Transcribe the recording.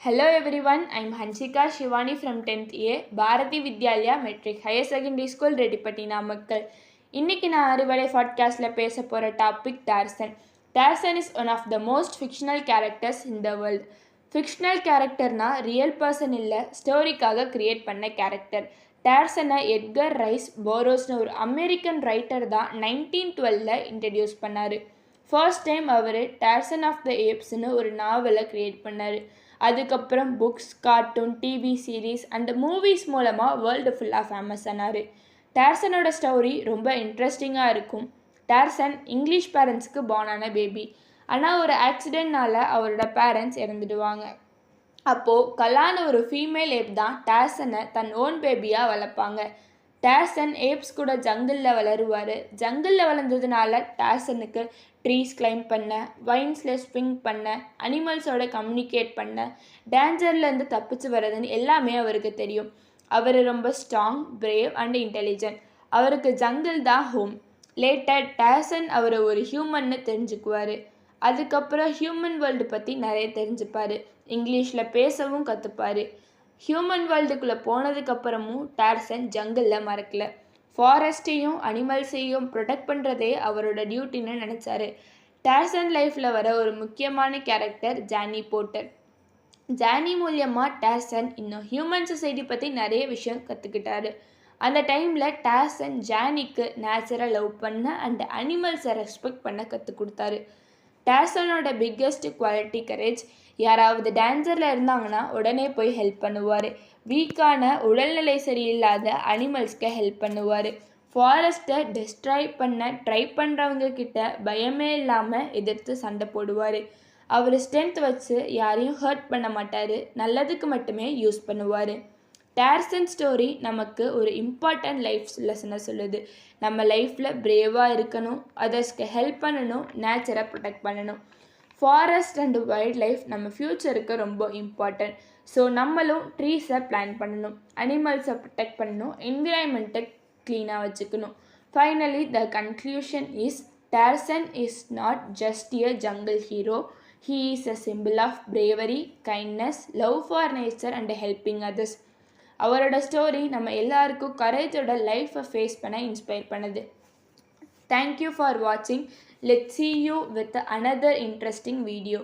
Hello everyone, I am Hanshika Shivani from 10th A, Bharati Vidyalaya Metric Higher Secondary School, Redipati Namakkal. இன்னைக்கு நான் அறுவடை பாட்காஸ்ட்ல பேச போற topic Tarzan. Tarzan is one of the most fictional characters in the world. Fictional கேரக்டர்னா real person இல்லை, ஸ்டோரிக்காக create பண்ண கேரக்டர். டார்சனை எட்கர் ரைஸ் போரோஸ்னு ஒரு அமெரிக்கன் ரைட்டர் தான் 1912 இன்ட்ரடியூஸ் பண்ணார். ஃபர்ஸ்ட் டைம் அவர் டார்சன் ஆஃப் த ஏப்ஸ்னு ஒரு நாவலை கிரியேட் பண்ணார். அதுக்கப்புறம் books, cartoon, TV series and movies மூலமாக வேர்ல்டு ஃபுல்லாக ஃபேமஸ் ஆனார். டார்சனோட ஸ்டோரி ரொம்ப இன்ட்ரெஸ்டிங்காக இருக்கும். டார்சன் இங்கிலீஷ் பேரண்ட்ஸ்க்கு பார்னான பேபி. ஆனால் ஒரு ஆக்சிடென்ட்னால அவரோட பேரண்ட்ஸ் இறந்துடுவாங்க. அப்போது கலான ஒரு ஃபீமேல் ஏப் தான் டார்சனை தன் ஓன் பேபியாக வளர்ப்பாங்க. டார்சன் ஏப்ஸ் கூட ஜங்கிளில் வளருவார். ஜங்கிளில் வளர்ந்ததுனால டார்சனுக்கு ட்ரீஸ் கிளைம் பண்ண, வைன்ஸில் ஸ்விங் பண்ண, அனிமல்ஸோட கம்யூனிகேட் பண்ண, டேஞ்சர்லேருந்து தப்பிச்சு வர்றதுன்னு எல்லாமே அவருக்கு தெரியும். அவர் ரொம்ப ஸ்ட்ராங், பிரேவ் அண்ட் இன்டெலிஜென்ட். அவருக்கு ஜங்கிள் தான் ஹோம். லேட்டர் டார்சன் அவரை ஒரு ஹியூமன்னு தெரிஞ்சுக்குவார். அதுக்கப்புறம் ஹியூமன் வேர்ல்டு பற்றி நிறைய தெரிஞ்சுப்பார். இங்கிலீஷில் பேசவும் கற்றுப்பார். ஹியூமன் வேர்ல்டுக்குள்ளே போனதுக்கப்புறமும் டார்சன் ஜங்கிளில் மறக்கல. ஃபாரஸ்ட்டையும் அனிமல்ஸையும் ப்ரொடெக்ட் பண்ணுறதே அவரோட டியூட்டின்னு நினச்சாரு. டார்சன் லைஃப்பில் வர ஒரு முக்கியமான கேரக்டர் ஜானி போர்ட்டர். ஜானி மூலியமாக டார்சன் இன்னும் ஹியூமன் சொசைட்டி பற்றி நிறைய விஷயம் கற்றுக்கிட்டாரு. அந்த டைமில் டார்சன் ஜானிக்கு நேச்சரை லவ் பண்ண அண்ட் அனிமல்ஸை ரெஸ்பெக்ட் பண்ண கற்றுக் கொடுத்தாரு. டார்சனோட பிக்கெஸ்ட் குவாலிட்டி கரேஜ். யாராவது டேஞ்சரில் இருந்தாங்கன்னா உடனே போய் ஹெல்ப் பண்ணுவார். வீக்கான, உடல்நிலை சரியில்லாத அனிமல்ஸ்க்கு ஹெல்ப் பண்ணுவார். ஃபாரஸ்ட்டை டிஸ்ட்ராய் பண்ண ட்ரை பண்ணுறவங்க கிட்ட பயமே இல்லாமல் எதிர்த்து சண்டை போடுவார். அவர் ஸ்ட்ரென்த் வச்சு யாரையும் ஹர்ட் பண்ண மாட்டார், நல்லதுக்கு மட்டுமே யூஸ் பண்ணுவார். டார்சன் ஸ்டோரி நமக்கு ஒரு இம்பார்ட்டன்ட் லைஃப் லெசனை சொல்லுது. நம்ம லைஃப்பில் பிரேவாக இருக்கணும், அதர்ஸ்க்கு ஹெல்ப் பண்ணணும், நேச்சரை ப்ரொடெக்ட் பண்ணணும். ஃபாரஸ்ட் அண்ட் வைல்ட் லைஃப் நம்ம ஃப்யூச்சருக்கு ரொம்ப இம்பார்ட்டன்ட். ஸோ நம்மளும் ட்ரீஸை பிளான் பண்ணணும், அனிமல்ஸை ப்ரொடெக்ட் பண்ணணும், என்விரான்மெண்ட்டை க்ளீனாக வச்சுக்கணும். Finally the conclusion is Tarzan is not just a jungle hero. He is a symbol of bravery, kindness, love for nature and helping others. அவரோட story நம்ம எல்லாருக்கும் கரேஜோட லைஃப்பை ஃபேஸ் பண்ண இன்ஸ்பயர் பண்ணுது. தேங்க்யூ ஃபார் வாட்சிங். Let's see you with another interesting video.